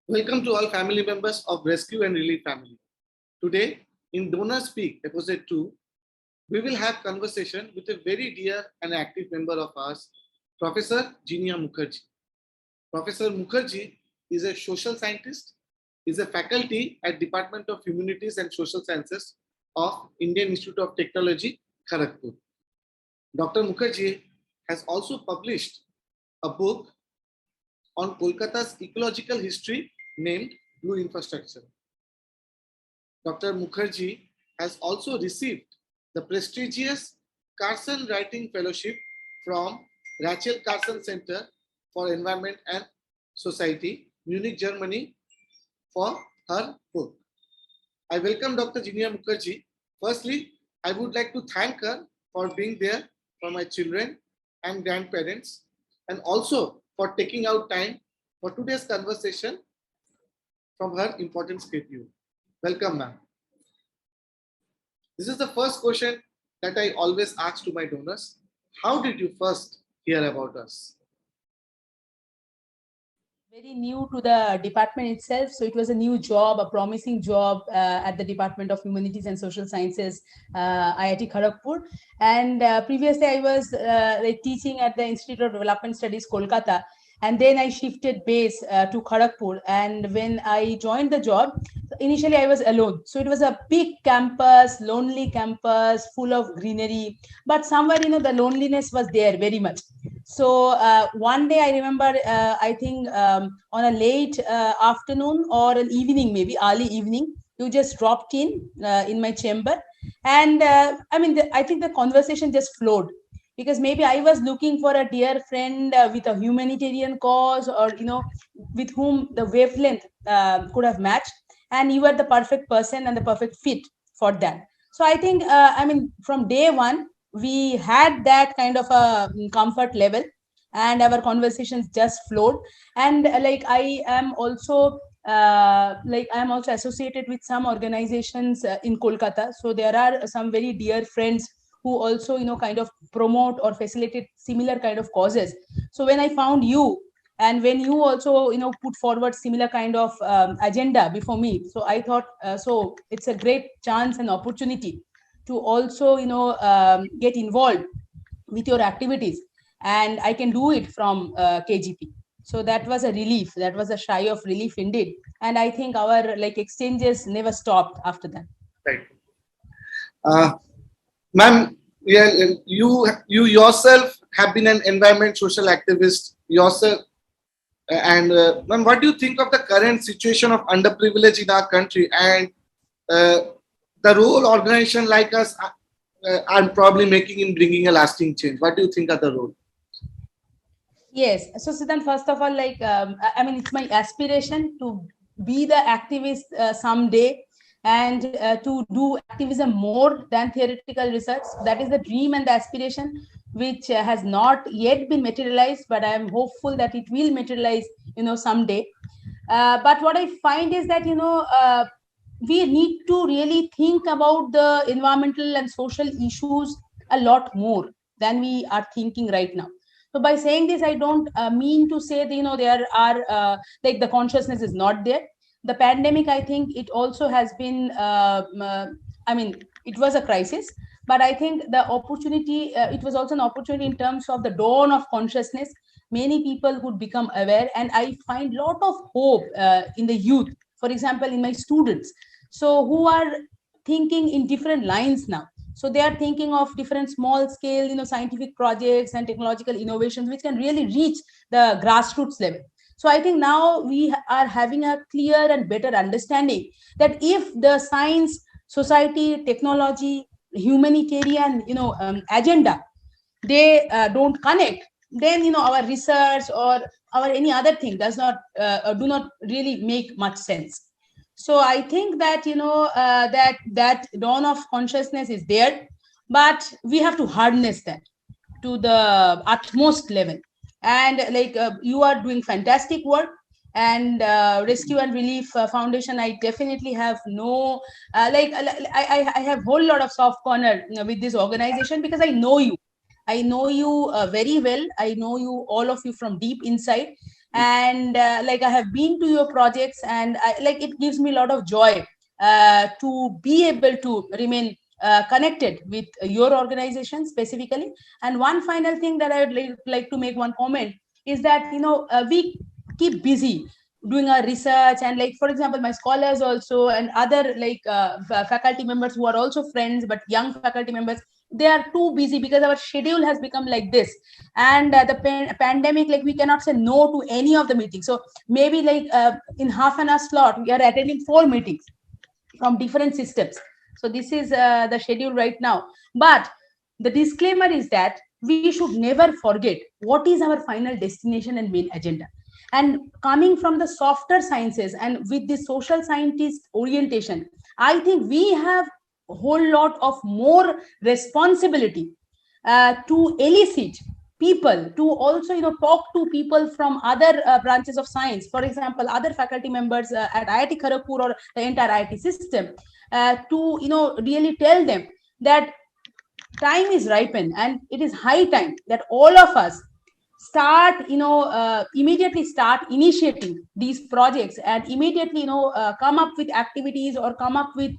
Welcome to all family members of Rescue and Relief Family. Today, in Donor Speak, episode 2, we will have conversation with a very dear and active member of ours, Professor Jinia Mukherjee. Professor Mukherjee is a social scientist, is a faculty at Department of Humanities and Social Sciences of Indian Institute of Technology, Kharagpur. Dr. Mukherjee has also published a book on Kolkata's ecological history named Blue Infrastructure. Dr. Mukherjee has also received the prestigious Carson Writing Fellowship from Rachel Carson Center for Environment and Society, Munich, Germany, for her book. I welcome Dr. Jinia Mukherjee. Firstly, I would like to thank her for being there for my children and grandparents, and also for taking out time for today's conversation from her important schedule. Welcome, ma'am. This is the first question that I always ask to my donors. How did you first hear about us? Very new to the department itself. So it was a new job, a promising job at the Department of Humanities and Social Sciences, IIT Kharagpur. And previously I was teaching at the Institute of Development Studies, Kolkata. And then I shifted base to Kharagpur. And when I joined the job, initially I was alone. So it was a big campus, lonely campus, full of greenery. But somewhere, the loneliness was there very much. So one day I remember, I think on a late afternoon or an evening, maybe early evening, you just dropped in my chamber. And I think the conversation just flowed, because maybe I was looking for a dear friend with a humanitarian cause, or, with whom the wavelength could have matched. And you were the perfect person and the perfect fit for that. So I think, from day one, we had that kind of a comfort level, and our conversations just flowed. And I am also associated with some organizations in Kolkata. So there are some very dear friends who also, kind of promote or facilitate similar kind of causes. So when I found you, and when you also, put forward similar kind of agenda before me, so I thought, so it's a great chance and opportunity to also, get involved with your activities, and I can do it from KGP. So that was a relief. That was a shy of relief indeed. And I think our exchanges never stopped after that. Right. Ma'am, yeah, you yourself have been an environment social activist yourself. And ma'am, what do you think of the current situation of underprivilege in our country, and the role organization like us are probably making in bringing a lasting change? What do you think of the role? Yes. So Siddhan, first of all, it's my aspiration to be the activist someday, and to do activism more than theoretical research. That is the dream and the aspiration, which has not yet been materialized, but I am hopeful that it will materialize, someday. But what I find is that, we need to really think about the environmental and social issues a lot more than we are thinking right now. So by saying this, I don't mean to say that, there are the consciousness is not there. The pandemic, I think it also has been, it was a crisis, but I think the opportunity, it was also an opportunity in terms of the dawn of consciousness. Many people would become aware, and I find lot of hope in the youth, for example, in my students, so who are thinking in different lines now. So they are thinking of different small scale, scientific projects and technological innovations which can really reach the grassroots level. So I think now we are having a clear and better understanding that if the science, society, technology, humanitarian, agenda, they don't connect, then, our research or our any other thing does not do not really make much sense. So I think that, that dawn of consciousness is there, but we have to harness that to the utmost level. And you are doing fantastic work. And Rescue and Relief Foundation, I definitely have no I have whole lot of soft corner, with this organization, because I know you very well. I know you, all of you, from deep inside. and like I have been to your projects, and like it gives me a lot of joy to be able to remain connected with your organization specifically. And one final thing that I would like to make one comment is that we keep busy doing our research, and like for example my scholars also and other like faculty members who are also friends but young faculty members, they are too busy because our schedule has become like this. And the pandemic, like we cannot say no to any of the meetings. So maybe like in half an hour slot we are attending 4 meetings from different systems. So this is the schedule right now. But the disclaimer is that we should never forget what is our final destination and main agenda. And coming from the softer sciences and with the social scientist orientation, I think we have a whole lot of more responsibility to elicit people, to also talk to people from other branches of science, for example other faculty members at IIT Kharagpur or the entire IIT system, to really tell them that time is ripened and it is high time that all of us start immediately start initiating these projects, and immediately come up with activities or come up with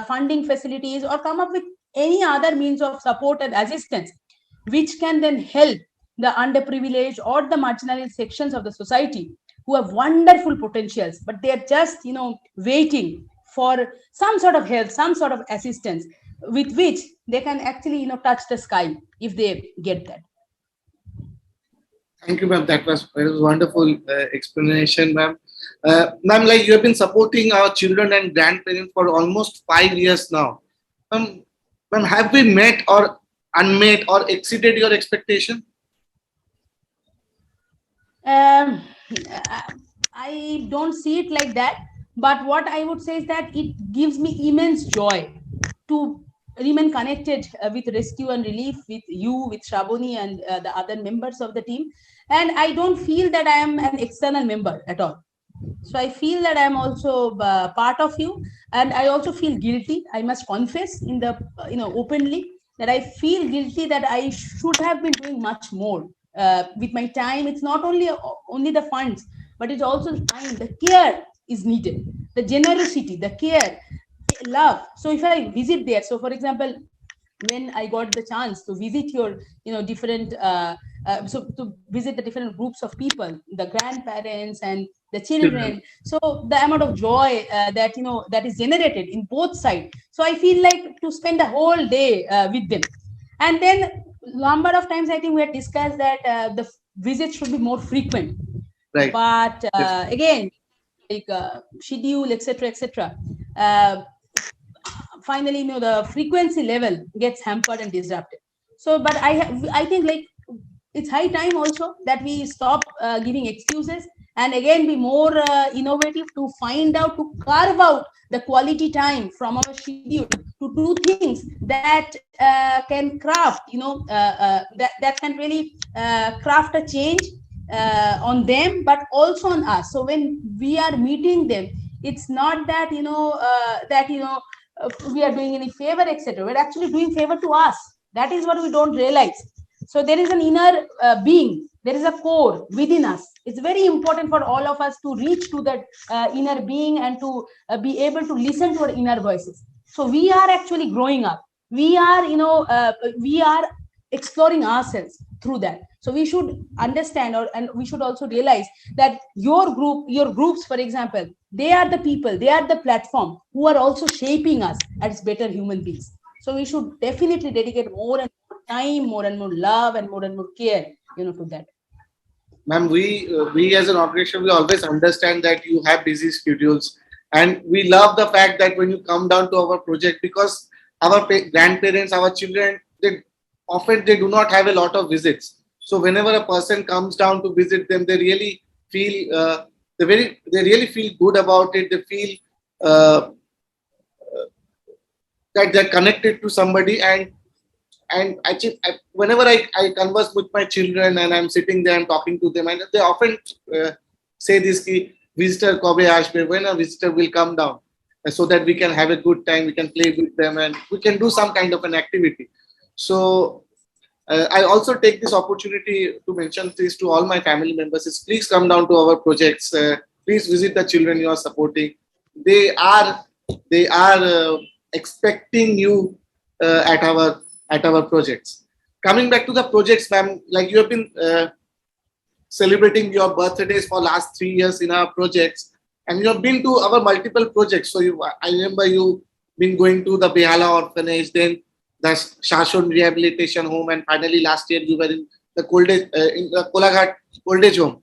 funding facilities or come up with any other means of support and assistance which can then help the underprivileged or the marginalized sections of the society who have wonderful potentials, but they are just waiting for some sort of help, some sort of assistance with which they can actually touch the sky if they get that. Thank you, ma'am. That was wonderful explanation, ma'am. Ma'am, like you have been supporting our children and grandparents for almost 5 years now. Ma'am, have we met or unmet or exceeded your expectation? I don't see it like that, but what I would say is that it gives me immense joy to remain connected with rescue and relief, with you, with Shaboni and the other members of the team. And I don't feel that I am an external member at all. So I feel that I am also part of you, and I also feel guilty. I must confess in the openly that I feel guilty that I should have been doing much more with my time. It's not only the funds, but it's also the time. The care is needed, the generosity, the care, love. So if I visit there, so for example, when I got the chance to visit your different so to visit the different groups of people, the grandparents and the children, so the amount of joy that that is generated in both sides, so I feel like to spend a whole day with them. And then number of times I think we had discussed that the visits should be more frequent, Right. but again, like schedule, etc., finally the frequency level gets hampered and disrupted. So but I think like it's high time also that we stop giving excuses and again be more innovative to find out, to carve out the quality time from our schedule to do things that can craft that can really craft a change on them but also on us. So when we are meeting them, it's not that we are doing any favor, etc. We're actually doing favor to us. That is what we don't realize. So there is an inner being, there is a core within us. It's very important for all of us to reach to that inner being and to be able to listen to our inner voices. So we are actually growing up. We are we are exploring ourselves through that. So we should understand, and we should also realize that your groups, for example, they are the people, they are the platform who are also shaping us as better human beings. So we should definitely dedicate more and more time, more and more love, and more care, to that. Ma'am, we as an organization, we always understand that you have busy schedules, and we love the fact that when you come down to our project, because our grandparents, our children, they do not have a lot of visits. So whenever a person comes down to visit them, they really feel they really feel good about it. They feel that they're connected to somebody, and actually whenever I converse with my children and I'm sitting there and talking to them, and they often say this ki, visitor kabe ashbe, when a visitor will come down, so that we can have a good time, we can play with them and we can do some kind of an activity. So I also take this opportunity to mention this to all my family members: is please come down to our projects. Please visit the children you are supporting. They are expecting you at our projects. Coming back to the projects, ma'am, like you have been celebrating your birthdays for last 3 years in our projects, and you have been to our multiple projects. So I remember you been going to the Behala orphanage, then the Shashon rehabilitation home, and finally last year you were in the in the Kolaghat old age home.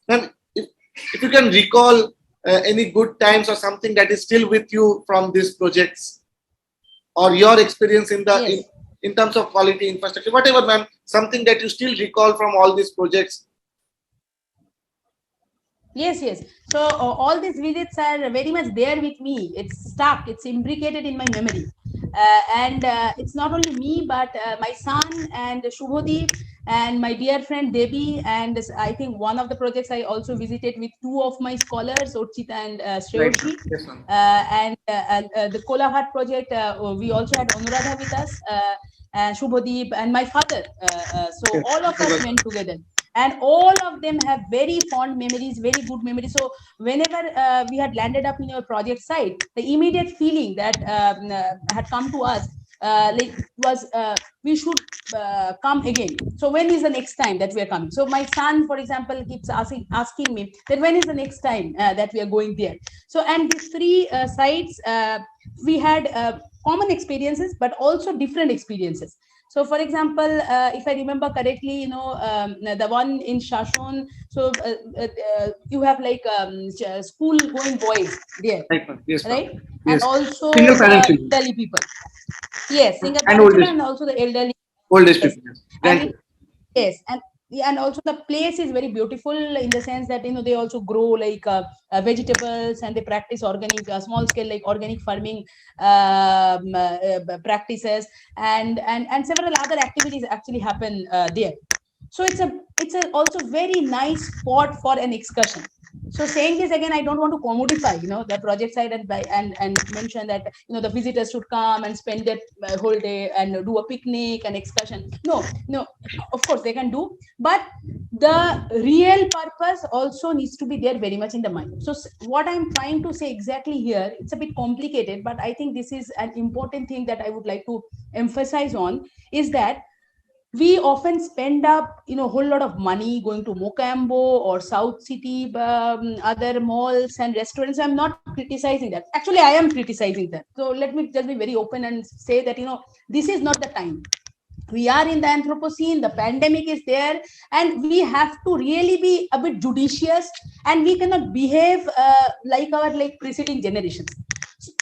Ma'am, if you can recall any good times or something that is still with you from these projects, or your experience in the Yes. in terms of quality infrastructure, whatever, ma'am, something that you still recall from all these projects. Yes, yes. So all these visits are very much there with me. It's stuck. It's imbricated in my memory. And it's not only me, but my son and Shubhodeep and my dear friend Devi. And I think one of the projects I also visited with two of my scholars, Orchita and Right. Shreyoshi. Yes, ma'am. The Kolaghat project, we also had Anuradha with us, and Shubhodeep and my father. So Yes. all of us went together, and all of them have very fond memories, very good memories. So whenever we had landed up in your project site, the immediate feeling that had come to us like was we should come again. So when is the next time that we are coming? So my son, for example, keeps asking me that when is the next time that we are going there. So and these three sites, we had common experiences but also different experiences. So, for example, if I remember correctly, the one in Shashon, so you have like school-going boys there, Right, ma'am. Yes, ma'am. right? And Yes. also Single parent the children elderly people. Yes, single and parent old children age and also the elderly. Yes, people. Yes. and Grandchildren. yes, and yeah, and also the place is very beautiful in the sense that they also grow like vegetables, and they practice organic small scale like organic farming practices, and several other activities actually happen there. So it's a also very nice spot for an excursion. So saying this again, I don't want to commodify the project side and mention that the visitors should come and spend that whole day and do a picnic and excursion. No, of course they can do, but the real purpose also needs to be there very much in the mind. So what I'm trying to say exactly here, it's a bit complicated, but I think this is an important thing that I would like to emphasize on, is that we often spend up a whole lot of money going to Mocambo or South City, other malls and restaurants. I'm not criticizing that. Actually, I am criticizing that. So let me just be very open and say that this is not the time. We are in the Anthropocene, the pandemic is there, and we have to really be a bit judicious, and we cannot behave like our preceding generations.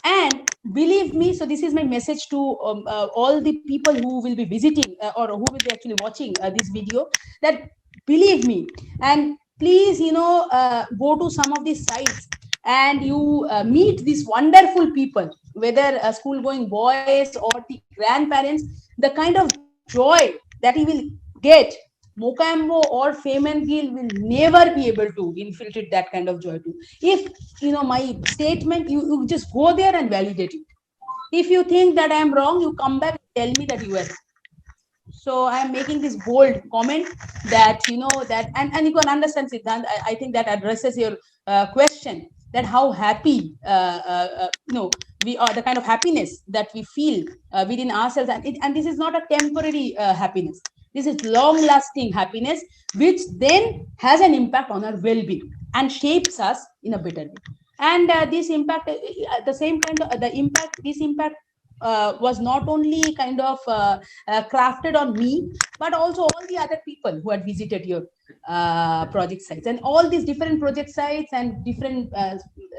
And believe me, so this is my message to all the people who will be visiting or who will be actually watching this video, that believe me, and please go to some of these sites, and you meet these wonderful people, whether school going boys or the grandparents. The kind of joy that he will get, Mocambo or Femenville will never be able to infiltrate that kind of joy too. If my statement, you just go there and validate it. If you think that I am wrong, you come back and tell me that you are. So I am making this bold comment that that, and you can understand, Siddhant. I think that addresses your question, that how happy we are, the kind of happiness that we feel within ourselves, and this is not a temporary happiness. This is long lasting happiness, which then has an impact on our well-being and shapes us in a better way. And this impact, the same kind of the impact this impact was not only kind of crafted on me, but also all the other people who had visited your project sites, and all these different project sites and different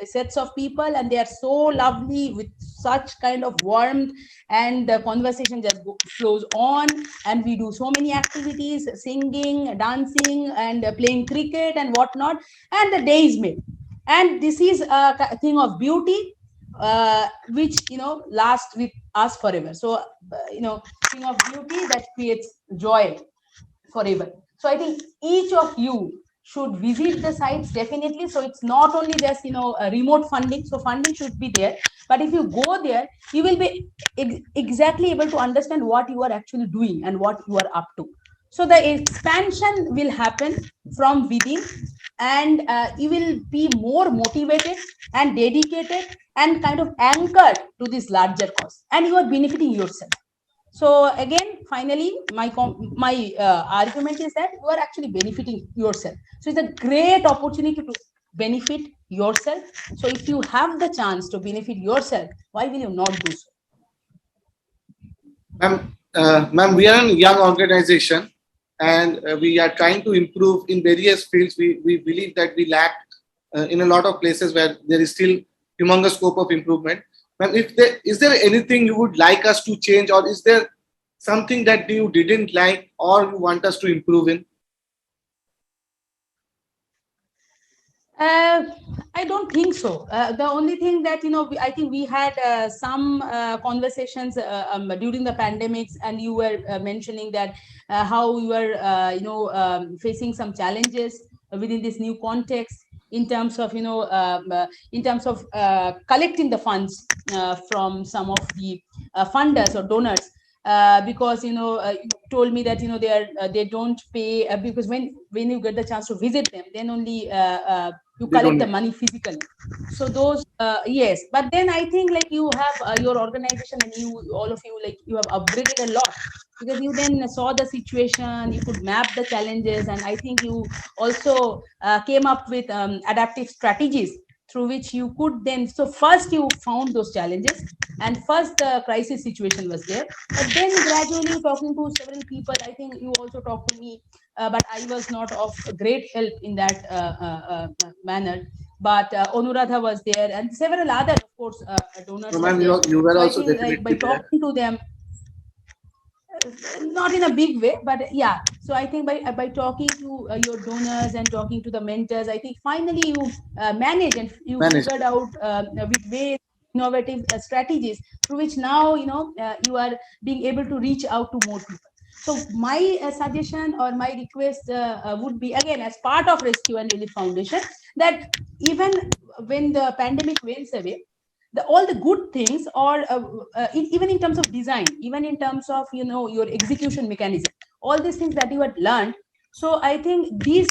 sets of people, and they are so lovely with such kind of warmth, and the conversation just flows on, and we do so many activities, singing, dancing, and playing cricket and whatnot, and the day is made. And this is a thing of beauty, which lasts with us forever. So thing of beauty that creates joy forever. So I think each of you should visit the sites definitely. So it's not only just remote funding. So funding should be there, but if you go there, you will be exactly able to understand what you are actually doing and what you are up to. So the expansion will happen from within, and you will be more motivated and dedicated and kind of anchored to this larger cause, and you are benefiting yourself. So again, finally, my argument is that you are actually benefiting yourself. So it's a great opportunity to benefit yourself. So if you have the chance to benefit yourself, why will you not do so? Ma'am, we are a young organization, and we are trying to improve in various fields. We believe that we lack in a lot of places where there is still humongous scope of improvement. Ma'am, is there anything you would like us to change, or is there something that you didn't like or you want us to improve in? I don't think so. The only thing that I think we had some conversations during the pandemics, and you were mentioning that how you were facing some challenges within this new context in terms of collecting the funds from some of the funders or donors. Because you told me that they don't pay because when you get the chance to visit them, then only you They collect don't. the money physically. So those yes, but then I think like you have your organization, and you all of you, like, you have upgraded a lot, because you then saw the situation, you could map the challenges, and I think you also came up with adaptive strategies through which you could then, so first you found those challenges, and first the crisis situation was there, but then gradually talking to several people, I think you also talked to me, but I was not of great help in that manner. But Anuradha was there, and several other, of course, No, donors was ma'am, there. you were So I also think like by definitely there. talking to them, not in a big way, but yeah. So I think by talking to your donors and talking to the mentors, I think finally you manage, and you Managed. figured out with ways, innovative strategies through which now you are being able to reach out to more people. So my suggestion or my request would be, again, as part of Rescue and Relief Foundation, that even when the pandemic wanes away, all the good things, or even in terms of design, even in terms of your execution mechanism, all these things that you had learned. So I think these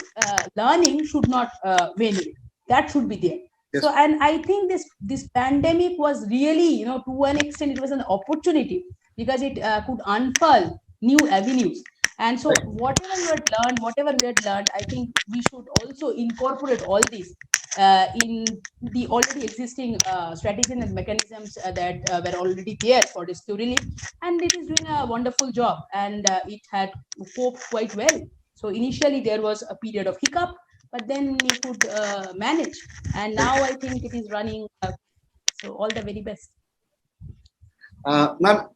learning should not wane away. That should be there. Yes. So, and I think this pandemic was really, to an extent, it was an opportunity, because it could unfurl new avenues. And so whatever you had learned, whatever we had learned, I think we should also incorporate all these in the already existing strategies and mechanisms that were already there for rescue relief. And it is doing a wonderful job, and it had coped quite well. So initially there was a period of hiccup, but then you could manage. And now I think it is running. So all the very best. Ma'am,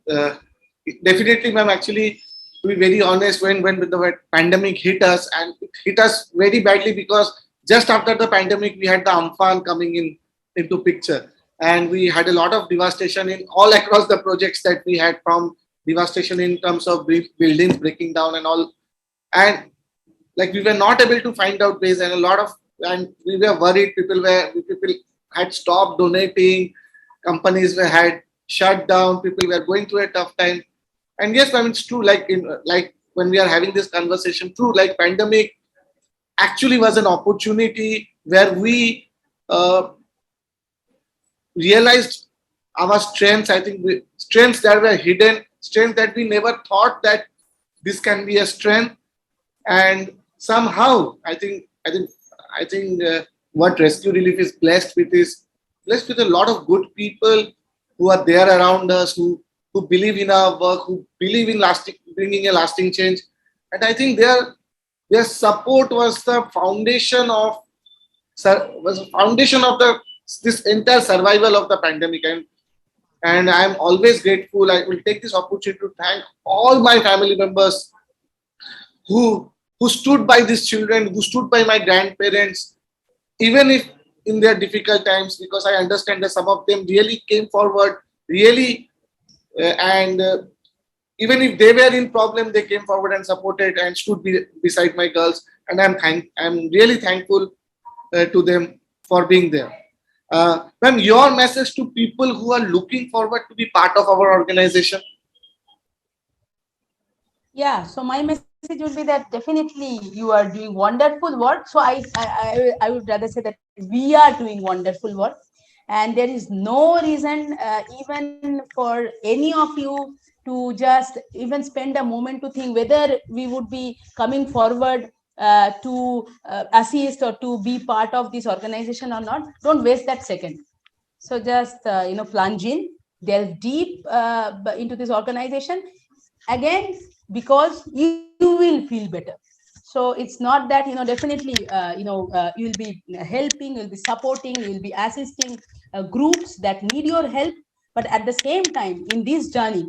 definitely, ma'am. Actually, to be very honest, when the pandemic hit us, and it hit us very badly, because just after the pandemic, we had the Amphan coming into picture, and we had a lot of devastation in all across the projects that we had, from devastation in terms of buildings breaking down and all, and like we were not able to find out ways, and we were worried. People had stopped donating, companies had shut down, people were going through a tough time. And yes, I mean, it's true, like when we are having this conversation, true, like pandemic actually was an opportunity where we realized our strengths. I think strengths that were hidden, strengths that we never thought that this can be a strength. And somehow I think what Rescue Relief is blessed with is blessed with a lot of good people who are there around us, who believe in our work, who believe in bringing a lasting change. And I think their support was the foundation of the this entire survival of the pandemic. And I'm always grateful. I will take this opportunity to thank all my family members who stood by these children, who stood by my grandparents, even if in their difficult times, because I understand that some of them really came forward, really, and even if they were in problem, they came forward and supported and stood beside my girls. and I'm really thankful to them for being there. Ma'am, your message to people who are looking forward to be part of our organization? Yeah, so my message would be that definitely you are doing wonderful work. So I would rather say that we are doing wonderful work, and there is no reason even for any of you to just even spend a moment to think whether we would be coming forward to assist or to be part of this organization or not. Don't waste that second. So just plunge in, delve deep into this organization again, because you will feel better. So it's not that definitely you will be helping, you'll be supporting, you'll be assisting groups that need your help, but at the same time in this journey,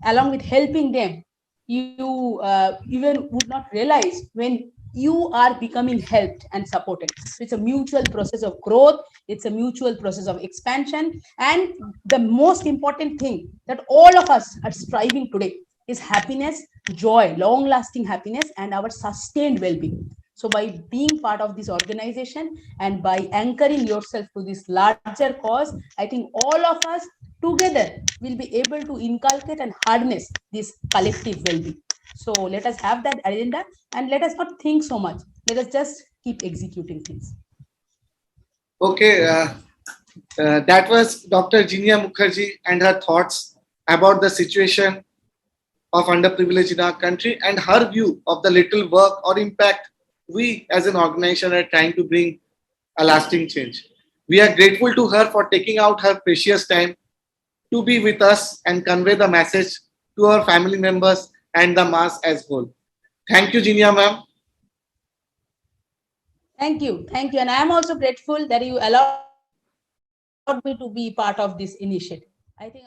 along with helping them, you even would not realize when you are becoming helped and supported. So it's a mutual process of growth, it's a mutual process of expansion, and the most important thing that all of us are striving today is happiness, joy, long lasting happiness, and our sustained well being. So, by being part of this organization and by anchoring yourself to this larger cause, I think all of us together will be able to inculcate and harness this collective well being. So, let us have that agenda and let us not think so much. Let us just keep executing things. Okay, that was Dr. Jinia Mukherjee and her thoughts about the situation of underprivileged in our country and her view of the little work or impact we as an organization are trying to bring a lasting change. We are grateful to her for taking out her precious time to be with us and convey the message to our family members and the mass as whole. Thank you, Jinia ma'am. Thank you. Thank you. And I am also grateful that you allowed me to be part of this initiative. I think